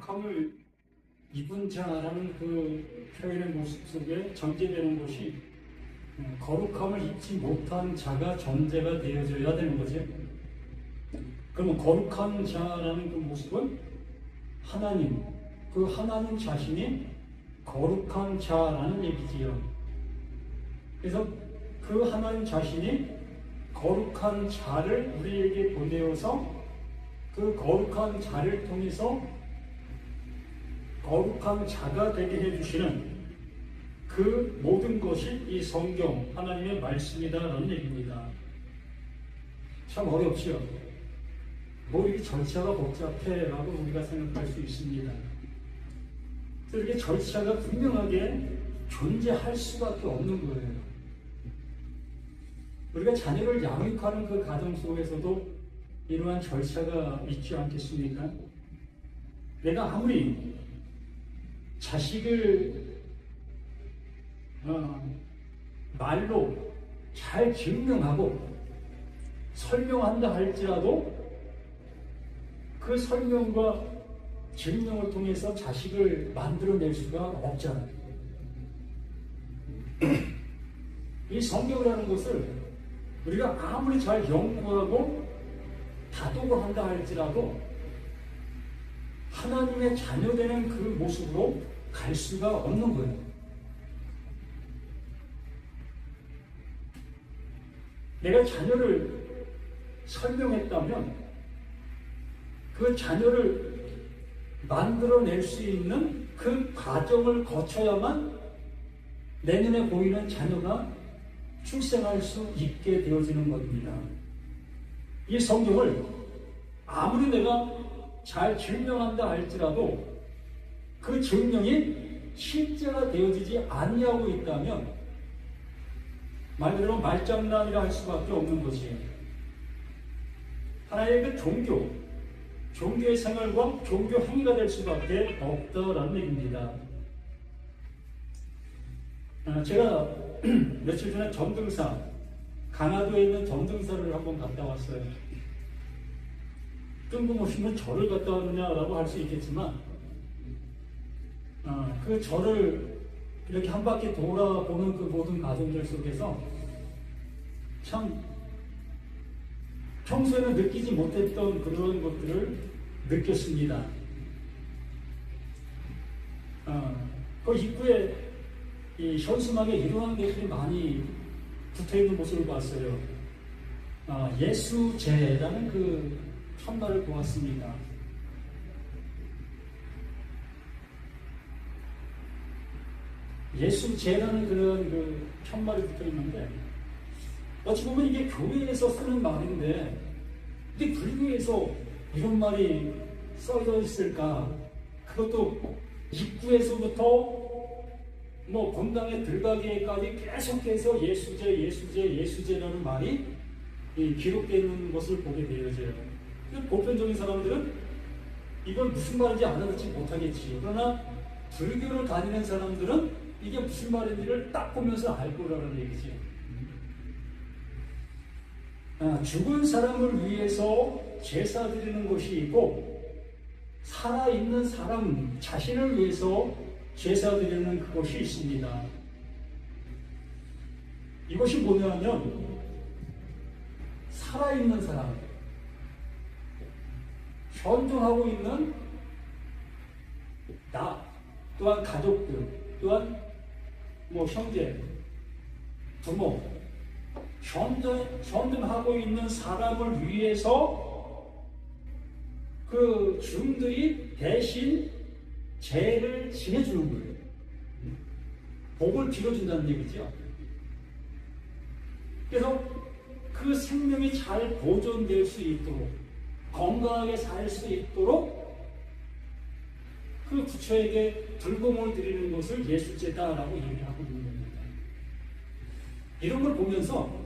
거룩함을 입은 자라는 그 표현의 모습 속에 전제되는 것이 거룩함을 입지 못한 자가 전제가 되어져야 되는 거죠. 그러면 거룩한 자라는 그 모습은 하나님, 그 하나님 자신이 거룩한 자라는 얘기지요. 그래서 그 하나님 자신이 거룩한 자를 우리에게 보내어서 그 거룩한 자를 통해서 거룩한 자가 되게 해주시는 그 모든 것이 이 성경 하나님의 말씀이다라는 얘기입니다. 참 어렵죠. 뭐 이게 절차가 복잡해라고 우리가 생각할 수 있습니다. 그래서 이렇게 절차가 분명하게 존재할 수밖에 없는 거예요. 우리가 자녀를 양육하는 그 과정 속에서도 이러한 절차가 있지 않겠습니까? 내가 아무리 자식을 말로 잘 증명하고 설명한다 할지라도 그 설명과 증명을 통해서 자식을 만들어낼 수가 없잖아요. 이 성경이라는 것을 우리가 아무리 잘 연구하고 다독을 한다 할지라도 하나님의 자녀되는 그 모습으로 갈 수가 없는 거예요. 내가 자녀를 설명했다면 그 자녀를 만들어낼 수 있는 그 과정을 거쳐야만 내년에 보이는 자녀가 출생할 수 있게 되어지는 겁니다. 이 성경을 아무리 내가 잘 증명한다 할지라도 그 증명이 실제가 되어지지 아니하고 있다면 말 그대로 말장난이라 할 수밖에 없는 것이에요. 하나의 그 종교의 생활과 종교 행위가 될 수밖에 없다라는 얘기입니다. 제가 며칠 전에 전등사, 강화도에 있는 전등사를 한번 갔다 왔어요. 뜬금없이 뭐 절을 갔다 왔느냐라고 할 수 있겠지만, 그 절을 이렇게 한 바퀴 돌아보는 그 모든 과정들 속에서 참 평소에는 느끼지 못했던 그런 것들을 느꼈습니다. 그 입구에 이 현수막에 이러한 것들이 많이 붙어있는 모습을 봤어요. 예수제라는 그 편말을 보았습니다. 예수제라는 그런 그 편말이 붙어있는데 어찌 보면 이게 교회에서 쓰는 말인데 근데 불교에서 이런 말이 써져 있을까? 그것도 입구에서부터 뭐 본당에 들어가기까지 계속해서 예수제라는 말이 기록되어 있는 것을 보게 되어져요. 보편적인 사람들은 이걸 무슨 말인지 알아듣지 못하겠지요. 그러나 불교를 다니는 사람들은 이게 무슨 말인지를 딱 보면서 알 거라는 얘기죠. 죽은 사람을 위해서 제사 드리는 것이 있고 살아있는 사람 자신을 위해서 제사 드리는 그것이 있습니다. 이것이 뭐냐면 살아있는 사람, 현존하고 있는 나, 또한 가족들, 또한 뭐 형제, 부모, 현존하고 있는 사람을 위해서 그 중들이 대신 죄를 지내주는 거예요. 복을 빌어준다는 얘기죠. 그래서 그 생명이 잘 보존될 수 있도록 건강하게 살 수 있도록 그 부처에게 불공을 드리는 것을 예수제다라고 얘기하고 있는 겁니다. 이런 걸 보면서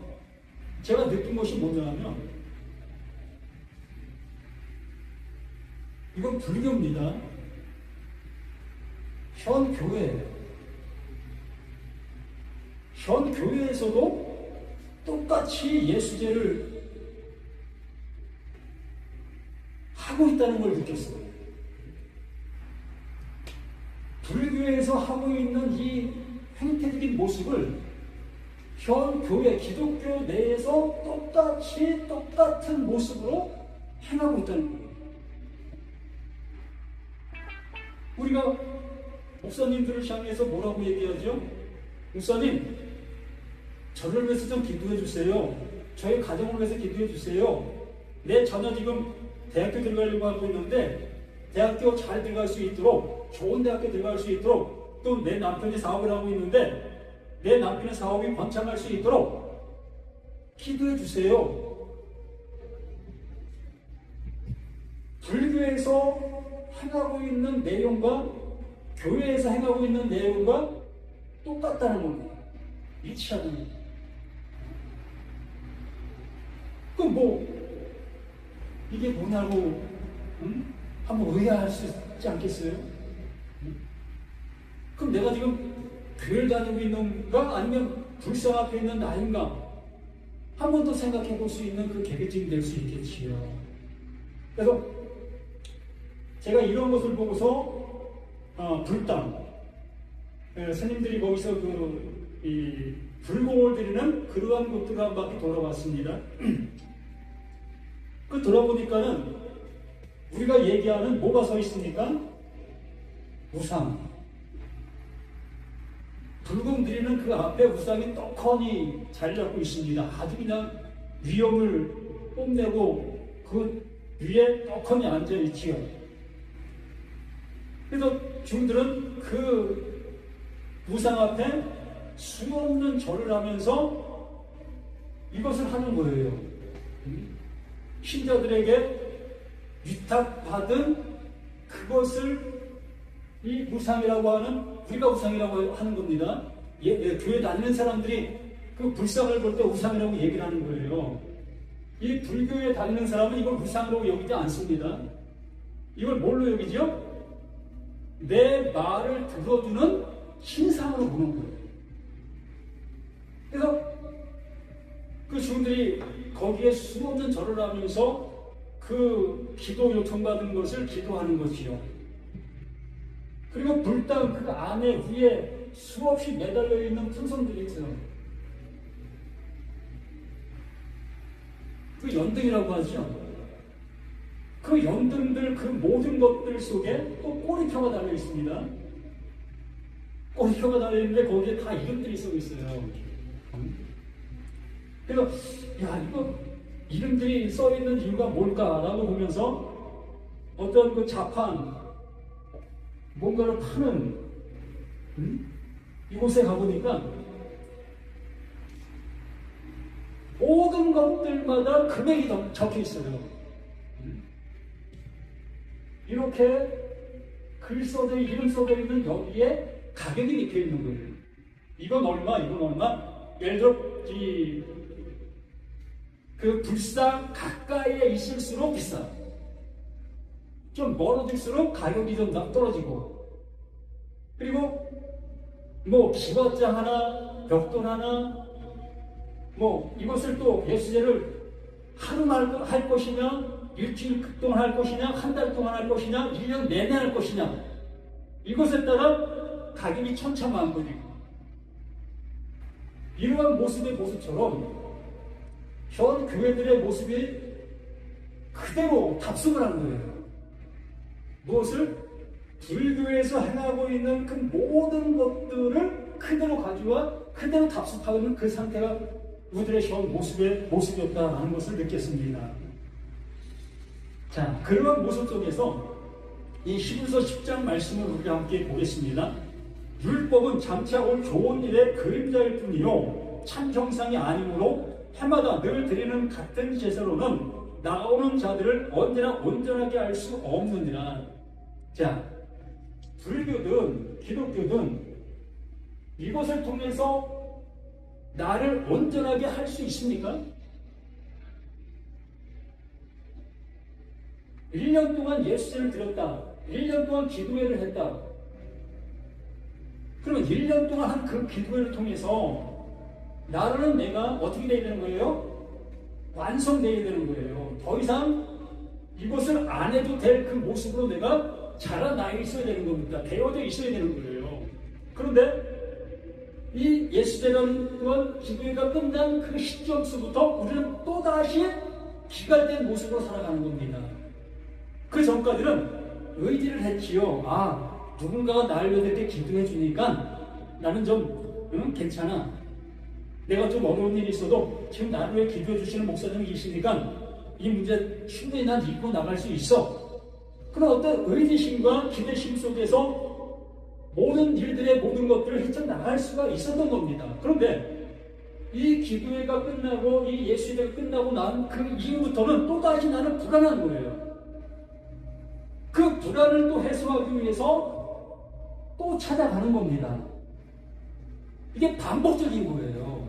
제가 느낀 것이 뭐냐면 이건 불교입니다. 현 교회에서도 똑같이 예수제를 하고 있다는 걸 느꼈어요. 불교에서 하고 있는 이 행태적인 모습을 현 교회 기독교 내에서 똑같은 모습으로 행하고 있다는 거예요. 우리가 목사님들을 향해서 뭐라고 얘기하죠? 목사님, 저를 위해서 좀 기도해 주세요. 저희 가정을 위해서 기도해 주세요. 내 자녀 지금 대학교 들어가려고 하고 있는데 대학교 잘 들어갈 수 있도록, 좋은 대학교 들어갈 수 있도록, 또 내 남편이 사업을 하고 있는데 내 남편의 사업이 번창할 수 있도록 기도해 주세요. 불교에서 행하고 있는 내용과 교회에서 행하고 있는 내용과 똑같다는 겁니다. 일치하는 겁니다. 그럼 이게 뭐냐고 한번 의아할 수 있지 않겠어요? 그럼 내가 지금 교회를 다니고 있는가 아니면 불상 앞에 있는 나인가 한 번 더 생각해 볼 수 있는 그 계기점이 될 수 있겠지요. 그래서 제가 이런 것을 보고서 불당 스님들이 거기서 이 불공을 드리는 그러한 곳들을 한 바퀴 돌아봤습니다. 그 돌아보니까는 우리가 얘기하는 뭐가 서 있습니까? 우상. 불공 드리는 그 앞에 우상이 떡하니 자리 잡고 있습니다. 아주 그냥 위엄을 뽐내고 그 위에 떡하니 앉아있지요. 그래서 중들은 그 우상 앞에 수없는 절을 하면서 이것을 하는 거예요. 신자들에게 위탁받은 그것을 이 우상이라고 하는, 우리가 우상이라고 하는 겁니다. 교회 다니는 사람들이 그 불상을 볼 때 우상이라고 얘기를 하는 거예요. 이 불교에 다니는 사람은 이걸 우상으로 여기지 않습니다. 이걸 뭘로 여기죠? 내 말을 들어주는 신상으로 보는 거예요. 그래서 그 주인들이 거기에 수없는 절을 하면서 그 기도 요청받은 것을 기도하는 것이요. 그리고 불당 그 안에 위에 수없이 매달려 있는 풍선들이 있어요. 그 연등이라고 하죠. 그 연등들 그 모든 것들 속에 또 꼬리표가 달려 있습니다. 꼬리표가 달려 있는데 거기에 다 이름들이 써 있어요. 그래서 이거 이름들이 써 있는 이유가 뭘까라고 보면서 어떤 그 자판 뭔가를 파는 이곳에 가보니까 모든 것들마다 금액이 적혀 있어요. 이렇게 글 써져 이름 써져 있는 여기에 가격이 입혀 있는 거예요. 이건 얼마, 이건 얼마. 예를 들어 그 불상 가까이에 있을수록 비싸. 좀 멀어질수록 가격이 좀 떨어지고. 그리고 기왓장 하나, 벽돌 하나, 이것을 또 예수제를 하루만 할 것이냐, 일주일 동안 할 것이냐, 한 달 동안 할 것이냐, 1년 내내 할 것이냐, 이것에 따라 가격이 천차만별이고. 이러한 모습처럼 현 교회들의 모습이 그대로 답습을 한 거예요. 무엇을? 불교에서 행하고 있는 그 모든 것들을 그대로 가져와 그대로 답습하는 그 상태가 우리들의 현 모습이었다는 것을 느꼈습니다. 자, 그러한 모습 속에서 이 히브리서 10장 말씀을 우리가 함께 보겠습니다. 율법은 장차 올 좋은 일의 그림자일 뿐이요 참 형상이 아니므로 해마다 늘 드리는 같은 제사로는 나오는 자들을 언제나 온전하게 할 수 없느니라. 자, 불교든 기독교든 이것을 통해서 나를 온전하게 할 수 있습니까? 1년 동안 예수제를 드렸다. 1년 동안 기도회를 했다. 그러면 1년 동안 한 그 기도회를 통해서 나는 내가 어떻게 되어야 되는 거예요? 완성되어야 되는 거예요. 더 이상 이것을 안 해도 될 그 모습으로 내가 자라나 있어야 되는 겁니다. 되어져 있어야 되는 거예요. 그런데 이 예수되는 기도회가 끝난 그 시점서부터 우리는 또다시 기갈된 모습으로 살아가는 겁니다. 그 전까지는 의지를 했지요. 누군가가 나를 위해 이렇게 기도해 주니까 나는 좀 괜찮아. 내가 좀 어려운 일이 있어도 지금 나를 위해 기도해 주시는 목사님이 계시니까 이 문제 충분히 난 이기고 나갈 수 있어. 그런 어떤 의지심과 기대심 속에서 모든 일들의 모든 것들을 헤쳐나갈 수가 있었던 겁니다. 그런데 이 기도회가 끝나고 이 예수회가 끝나고 난 그 이후부터는 또다시 나는 불안한 거예요. 그 불안을 또 해소하기 위해서 또 찾아가는 겁니다. 이게 반복적인 거예요.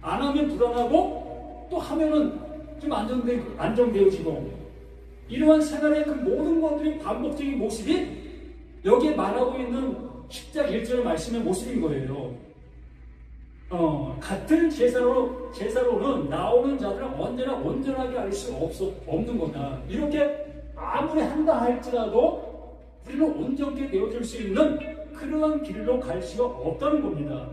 안 하면 불안하고 또 하면은 좀 안정되어지고 이러한 생활의 그 모든 것들이 반복적인 모습이 여기에 말하고 있는 10장 1절 말씀의 모습인 거예요. 같은 제사로는 나오는 자들은 언제나 온전하게 할 수 없는 거다. 이렇게 아무리 한다 할지라도 우리는 온전하게 되어질 수 있는 그러한 길로 갈 수가 없다는 겁니다.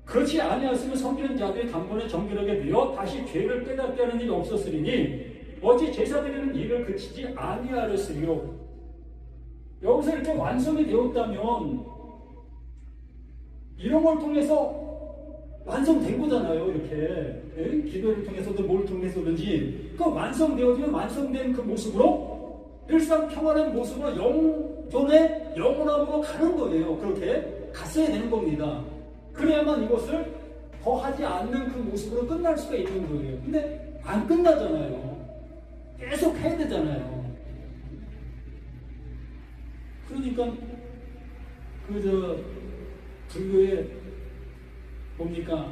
그렇지 아니하였으면 섬기는 자들이 단번에 정결하게 되어 다시 죄를 깨닫게 하는 일이 없었으리니 어찌 제사드리는 일을 그치지 아니하였으리요. 여기서 이렇게 완성이 되었다면 이런 걸 통해서 완성된 거잖아요. 이렇게 기도를 통해서도 뭘 통해서든지 그 완성되어지면 완성된 그 모습으로 일상 평안한 모습으로 영존의 영원함으로 가는 거예요. 그렇게 갔어야 되는 겁니다. 그래야만 이것을 더 하지 않는 그 모습으로 끝날 수가 있는 거예요. 근데 안 끝나잖아요. 계속 해야 되잖아요. 그러니까 불교에 뭡니까?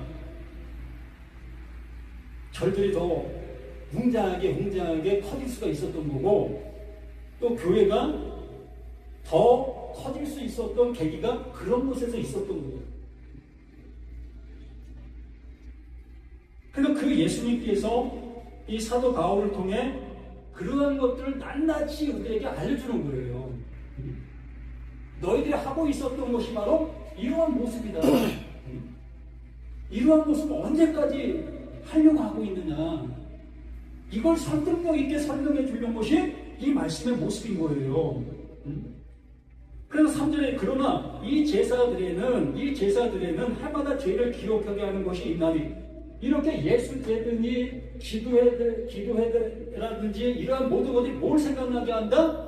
절들이 더 웅장하게 커질 수가 있었던 거고 또 교회가 더 커질 수 있었던 계기가 그런 곳에서 있었던 거예요. 그러니까 그 예수님께서 이 사도 바울을 통해 그러한 것들을 낱낱이 우리에게 알려주는 거예요. 너희들이 하고 있었던 것이 바로 이러한 모습이다. 이러한 모습을 언제까지 하려고 하고 있느냐. 이걸 설득력 있게 설명해 주려는 것이 이 말씀의 모습인 거예요. 그래서 3절에 그러나 이 제사들에는 해마다 죄를 기록하게 하는 것이 있나니 이렇게 예수되더니 기도회라든지 이러한 모든 것이 뭘 생각나게 한다?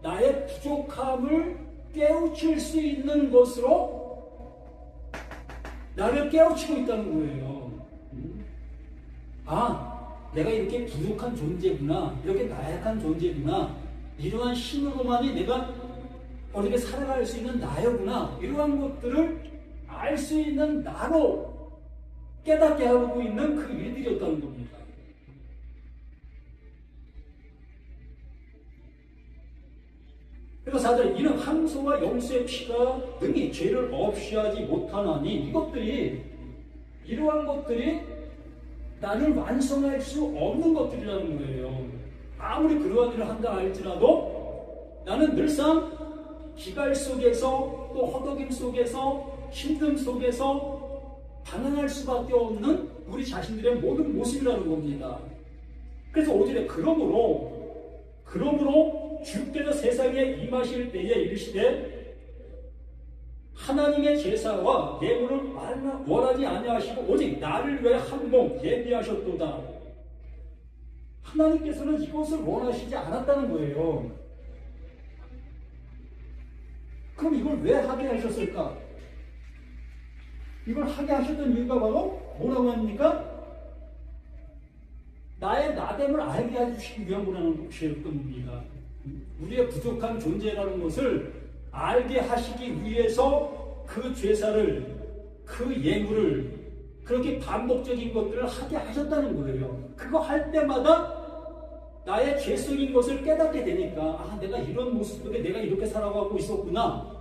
나의 부족함을 깨우칠 수 있는 것으로 나를 깨우치고 있다는 거예요. 내가 이렇게 부족한 존재구나, 이렇게 나약한 존재구나, 이러한 힘으로만이 내가 어떻게 살아갈 수 있는 나였구나, 이러한 것들을 알 수 있는 나로 깨닫게 하고 있는 그 일들이었다는 겁니다. 그래서 4절 이는 항소와 용서의 피가 등이 죄를 없이 하지 못하나니 이러한 것들이 나를 완성할 수 없는 것들이라는 거예요. 아무리 그러한 일을 한다 할지라도 나는 늘상 기갈 속에서 또 허덕임 속에서 힘듦 속에서 반응할 수밖에 없는 우리 자신들의 모든 모습이라는 겁니다. 그래서 5절에 그러므로 주께서 세상에 임하실 때에 이르시되 하나님의 제사와 예물을 원하지 아니하시고 오직 나를 위해 한 몸 예비하셨도다. 하나님께서는 이것을 원하시지 않았다는 거예요. 그럼 이걸 왜 하게 하셨을까? 이걸 하게 하셨던 이유가 바로 뭐라고 합니까? 나의 나됨을 알게 해주시기 위한 거라는 것이었던 겁니다. 우리의 부족한 존재라는 것을 알게 하시기 위해서 그 제사를, 그 예물을, 그렇게 반복적인 것들을 하게 하셨다는 거예요. 그거 할 때마다 나의 죄성인 것을 깨닫게 되니까 내가 이런 모습 속에 내가 이렇게 살아가고 있었구나.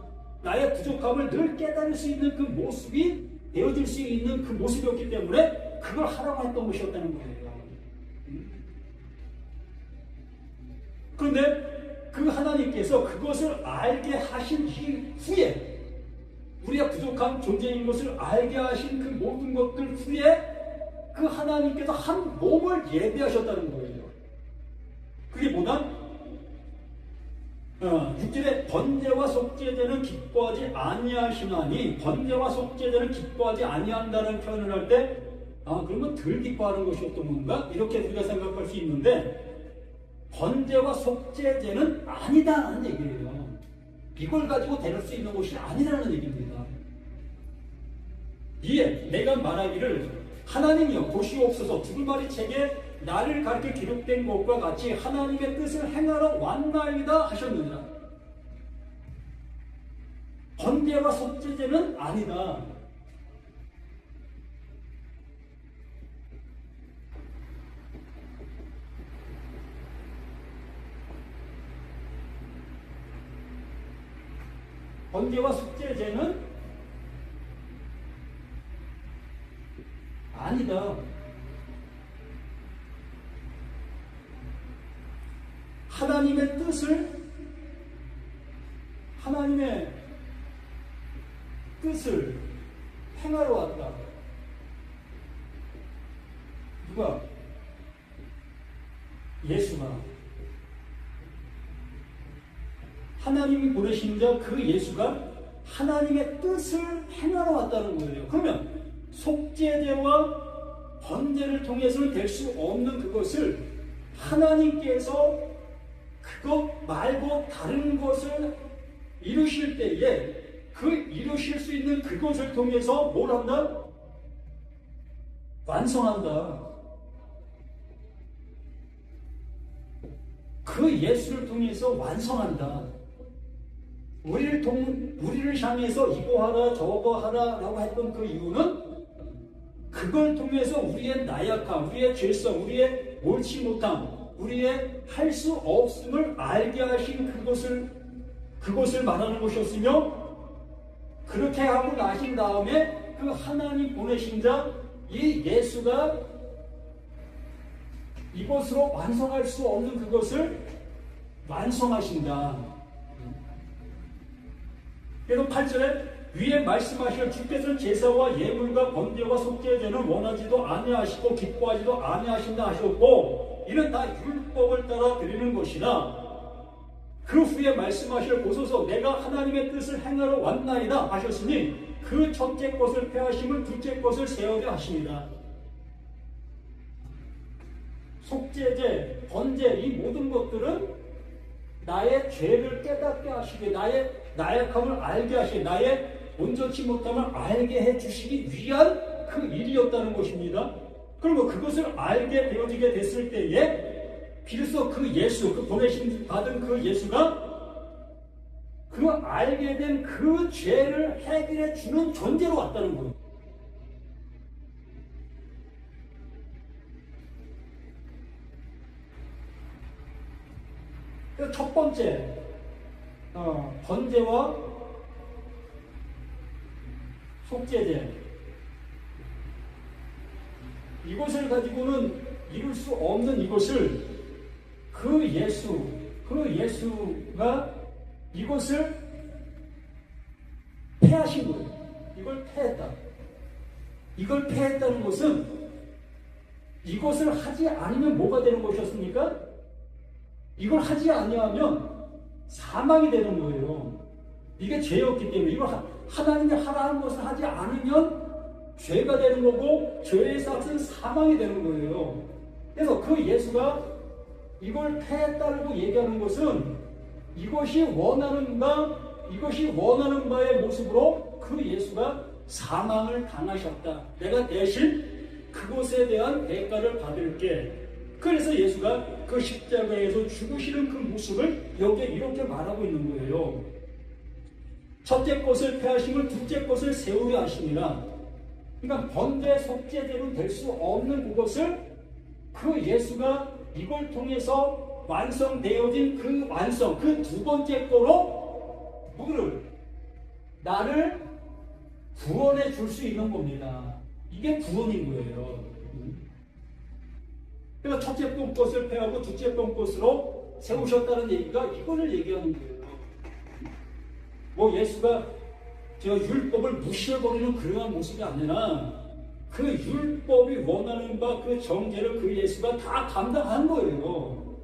나의 부족함을 늘 깨달을 수 있는 그 모습이 되어질 수 있는 그 모습이었기 때문에 그걸 하라고 했던 것이었다는 거예요. 그런데 그 하나님께서 그것을 알게 하신 후에, 우리가 부족한 존재인 것을 알게 하신 그 모든 것들 후에 그 하나님께서 한 몸을 예비하셨다는 거예요. 그게 뭐다? 6절에 번제와 속죄제는 기뻐하지 아니하시나니, 번제와 속죄제는 기뻐하지 아니한다는 표현을 할 때 그러면 덜 기뻐하는 것이었던 건가? 이렇게 우리가 생각할 수 있는데, 번제와 속죄제는 아니다라는 얘기예요. 이걸 가지고 대할 수 있는 것이 아니라는 얘기입니다. 이에 내가 말하기를 하나님이여 보시옵소서, 두루마리 책에 나를 가르쳐 기록된 것과 같이 하나님의 뜻을 행하러 왔나이다 하셨느니라. 번제와 속죄제는 아니다. 번제와 속죄제는 아니다. 하나님의 뜻을 행하러 왔다. 누가? 예수가. 하나님이 보내신 자 그 예수가 하나님의 뜻을 행하러 왔다는 거예요. 그러면 속죄제와 번제를 통해서는 될 수 없는 그것을 하나님께서 그것 말고 다른 것을 이루실 때에 그 이루실 수 있는 그것을 통해서 뭘 한다? 완성한다. 그 예수를 통해서 완성한다. 우리를 향해서 이거 하라 저거 하라 라고 했던 그 이유는 그걸 통해서 우리의 나약함, 우리의 죄성, 우리의 옳지 못함, 우리의 할 수 없음을 알게 하신 그것을 말하는 것이었으며, 그렇게 하고 나신 다음에 그 하나님 보내신 자 이 예수가 이것으로 완성할 수 없는 그것을 완성하신다. 그래서 8절에 위에 말씀하실 주께서는 제사와 예물과 번제와 속죄제는 원하지도 아니하시고 기뻐하지도 아니하신다 하셨고, 이는 다 율법을 따라 드리는 것이나 그 후에 말씀하실 보소서 내가 하나님의 뜻을 행하러 왔나이다 하셨으니 그 첫째 것을 폐하심은 둘째 것을 세우려 하십니다. 속죄제, 번제 이 모든 것들은 나의 죄를 깨닫게 하시게, 나의 나약함을 알게 하시게, 나의 온전치 못함을 알게 해주시기 위한 그 일이었다는 것입니다. 그리고 그것을 알게 되어지게 됐을 때에 비로소 그 예수, 그 보내심 받은 그 예수가 그 알게 된 그 죄를 해결해 주는 존재로 왔다는 거예요. 첫 번째, 번제와 속죄제, 이것을 가지고는 이룰 수 없는 이것을 그 예수가 이것을 패하신 거예요. 이걸 패했다. 이걸 패했다는 것은 이것을 하지 않으면 뭐가 되는 것이었습니까? 이걸 하지 아니하면 사망이 되는 거예요. 이게 죄였기 때문에 이걸 하나님이 하라는 것을 하지 않으면 죄가 되는 거고 죄의 삭은 사망이 되는 거예요. 그래서 그 예수가 이걸 패했다고 얘기하는 것은 이것이 원하는 바의 모습으로 그 예수가 사망을 당하셨다. 내가 대신 그것에 대한 대가를 받을게. 그래서 예수가 그 십자가에서 죽으시는 그 모습을 여기에 이렇게 말하고 있는 거예요. 첫째 것을 패하심을 둘째 것을 세우려 하심이라. 그러니까 번제 속죄제로 될 수 없는 그것을 그 예수가 이걸 통해서 완성되어진 그 완성, 그 두 번째 거로 나를 구원해 줄 수 있는 겁니다. 이게 구원인 거예요. 그래서 첫째 것을 패하고 둘째 것으로 세우셨다는 얘기가 이거를 얘기하는 거예요. 뭐 예수가 저 율법을 무시해버리는 그러한 모습이 아니라 그 율법이 원하는 바 그 정죄를 그 예수가 다 감당한 거예요.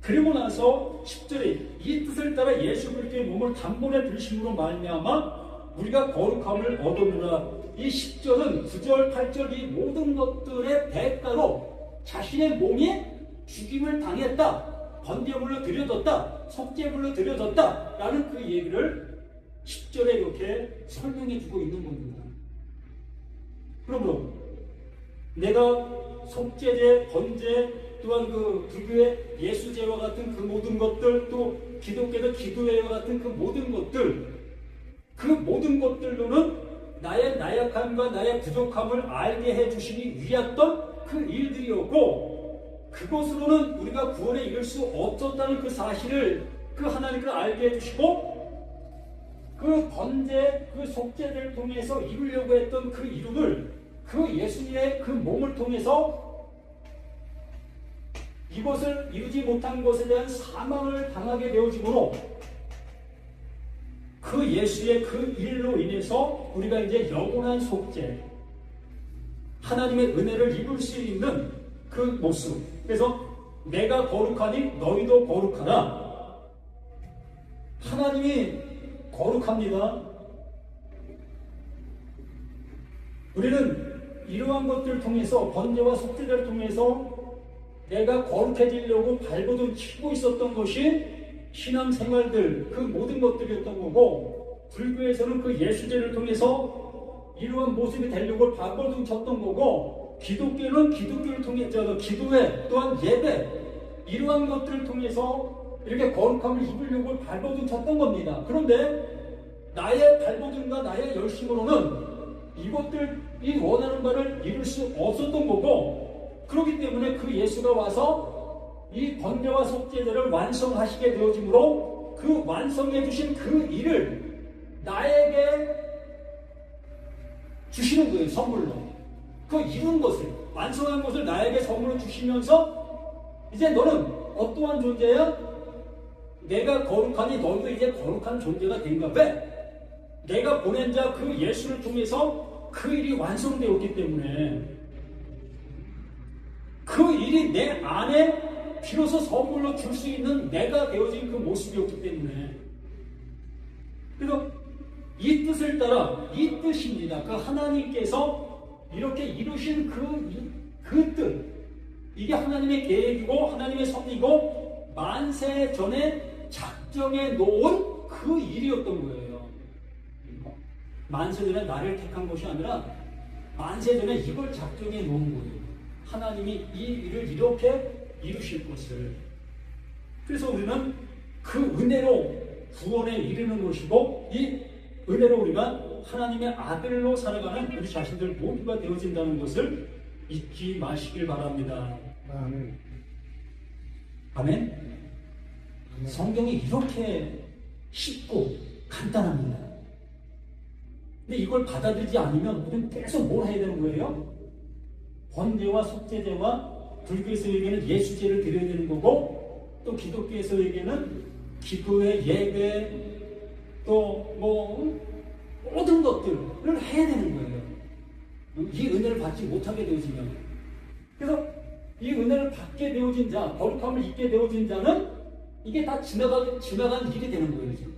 그리고 나서 10절에 이 뜻을 따라 예수 그리스도의 몸을 단번에 들심으로 말미암아 우리가 거룩함을 얻었노라. 이 10절은 9절, 8절 이 모든 것들의 대가로 자신의 몸이 죽임을 당했다, 번제물로 드려졌다, 속죄물로 드려졌다 라는 그 얘기를 10절에 이렇게 설명해 주고 있는 겁니다. 그러므로 내가 속죄제, 번제, 또한 그 불교의 예수제와 같은 그 모든 것들, 또 기독교의 기도회와 같은 그 모든 것들, 그 모든 것들로는 나의 나약함과 나의 부족함을 알게 해주시기 위했던 그 일들이었고, 그것으로는 우리가 구원에 이를 수 없었다는 그 사실을 그 하나님을 알게 해주시고, 그 번제, 그 속죄를 통해서 이루려고 했던 그 이름을 그 예수님의 그 몸을 통해서 이것을 이루지 못한 것에 대한 사망을 당하게 되어지므로 그 예수의 그 일로 인해서 우리가 이제 영원한 속죄, 하나님의 은혜를 입을 수 있는 그 모습. 그래서 내가 거룩하니 너희도 거룩하라. 하나님이 거룩합니다. 우리는 이러한 것들을 통해서 번제와 속죄를 통해서 내가 거룩해지려고 발버둥 치고 있었던 것이 신앙생활들 그 모든 것들이었던 거고, 불교에서는 그 예수제를 통해서 이러한 모습이 되려고 발버둥 쳤던 거고, 기독교는 기독교를 통해서 기도회 또한 예배 이러한 것들을 통해서 이렇게 거룩함을 입으려고 발버둥 쳤던 겁니다. 그런데 나의 발버둥과 나의 열심으로는 이것들이 원하는 바를 이룰 수 없었던 거고, 그렇기 때문에 그 예수가 와서 이 번제와 속죄제를 완성하시게 되어지므로 그 완성해 주신 그 일을 나에게 주시는 거예요. 선물로. 그 이룬 것을, 완성한 것을 나에게 선물로 주시면서 이제 너는 어떠한 존재야? 내가 거룩하니 너희도 이제 거룩한 존재가 된가 봐. 내가 보낸 자 그 예수를 통해서 그 일이 완성되었기 때문에, 그 일이 내 안에 비로소 선물로 줄 수 있는 내가 되어진 그 모습이었기 때문에, 그래서 이 뜻을 따라, 이 뜻입니다. 그 하나님께서 이렇게 이루신 그 뜻, 이게 하나님의 계획이고 하나님의 섭리고 만세 전에 작정해 놓은 그 일이었던 거예요. 만세 전에 나를 택한 것이 아니라 만세 전에 이걸 작정해 놓은 거예요. 하나님이 이 일을 이렇게 이루실 것을. 그래서 우리는 그 은혜로 구원에 이르는 것이고, 이 은혜로 우리가 하나님의 아들로 살아가는 우리 자신들 모두가 되어진다는 것을 잊지 마시길 바랍니다. 아멘. 아멘. 성경이 이렇게 쉽고 간단합니다. 근데 이걸 받아들이지 않으면 우리는 계속 뭘 해야 되는 거예요? 번제와 속죄제와 불교에서에게는 예수제를 드려야 되는 거고, 또 기독교에서에게는 기도의 예배, 또 뭐 모든 것들을 해야 되는 거예요. 이 은혜를 받지 못하게 되어지면. 그래서 이 은혜를 받게 되어진 자, 거룩함을 입게 되어진 자는 이게 다 지나간 일이 되는 거예요. 지금.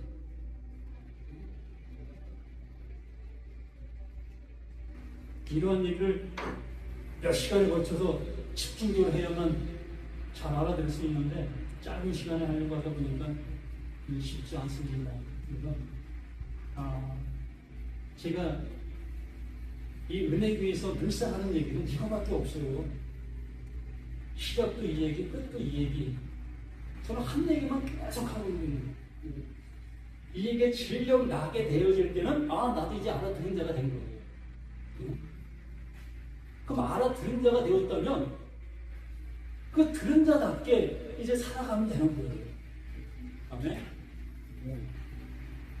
이러한 얘기를 몇 시간에 걸쳐서 집중적으로 해야만 잘 알아들을 수 있는데, 짧은 시간에 하려고 하다 보니까 쉽지 않습니다. 그래서 제가 이 은혜교회에서 늘상 하는 얘기는 이거밖에 없어요. 시작도 이 얘기, 끝도 이 얘기. 저는 한 얘기만 계속 하고 있는 거예요. 이 얘기에 질려 나게 되어질 때는 나도 이제 알아들은 자가 된 거예요. 그럼 알아들은 자가 되었다면 그 들은 자답게 이제 살아가면 되는 거예요. 아멘.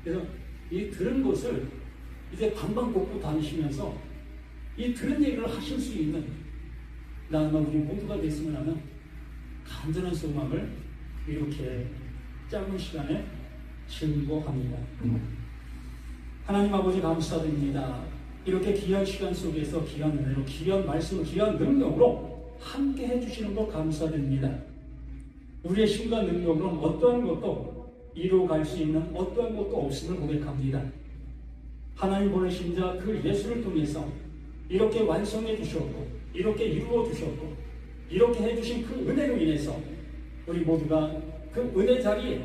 그래서 이 들은 것을 이제 방방곡곡 다니시면서 이 들은 얘기를 하실 수 있는 나는 우리 모두가 됐으면 하는 간절한 소망을 이렇게 짧은 시간에 증거합니다. 하나님 아버지 감사드립니다. 이렇게 귀한 시간 속에서 귀한 은혜로, 귀한 말씀, 귀한 능력으로 함께 해주시는 것 감사드립니다. 우리의 힘과 능력으로는 어떠한 것도 이루어갈 수 있는 어떠한 것도 없음을 고백합니다. 하나님 보내신 자 그 예수를 통해서 이렇게 완성해 주셨고, 이렇게 이루어 주셨고, 이렇게 해주신 그 은혜로 인해서 우리 모두가 그 은혜 자리에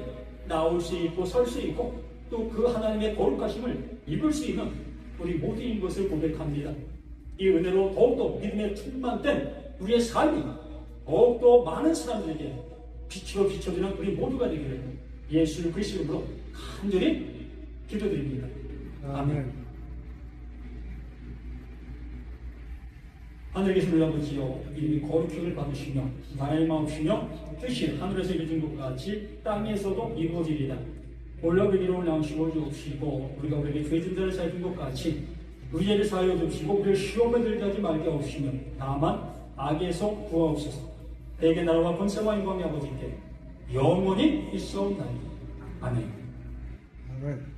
나올 수 있고 설 수 있고 또 그 하나님의 거룩하심을 입을 수 있는 우리 모두인 것을 고백합니다. 이 은혜로 더욱더 믿음에 충만된 우리의 삶이 더욱더 많은 사람들에게 빛으로 비춰지는 우리 모두가 되기를 예수 그리스도 이름으로 간절히 기도드립니다. 아멘. 하늘에 계신 우리 아버지여, 이름이 거룩함을 받으시며 나의 마옵시며 뜻이 하늘에서 이루어진 것 같이 땅에서도 이루어지리이다. 올라오기로 양식을 주옵시고 우리가 우리에게 죄진 자를 사해준 것 같이 우리에게 사하여 주시고 우리를 시험에 들게 하지 말게 하옵시며 다만 악에서 구하옵소서. 대개 나라와 권세와 영광이 아버지께 영원히 있사옵나이다. 아멘. 아멘.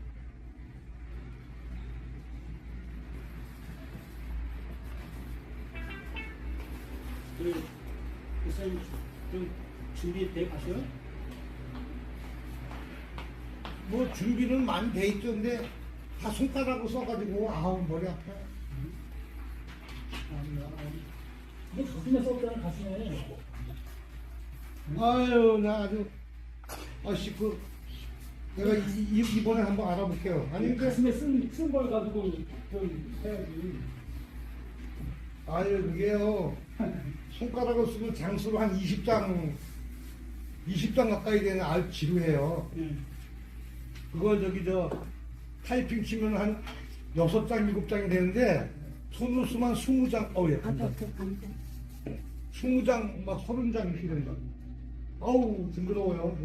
목사님 준비돼 가셔요? 뭐 준비는 많이 돼 있죠. 근데 다 손가락으로 써가지고 아우 머리 아파. 이게 가슴에 썼다는 가슴에 아유 나 아주 아씨 그 내가 이번에 한번 알아볼게요. 아니 근데 가슴에 쓴 걸 가지고 좀 해야지. 아유 그게요 손가락으로 쓰면 장수로 한 20장 가까이 되는 아주 지루해요. 그걸 저 타이핑 치면 한 6장 7장이 되는데 손으로 쓰면 20장 예 감사합니다. 20장 막 30장 이렇게 된다. 어우 징그러워요.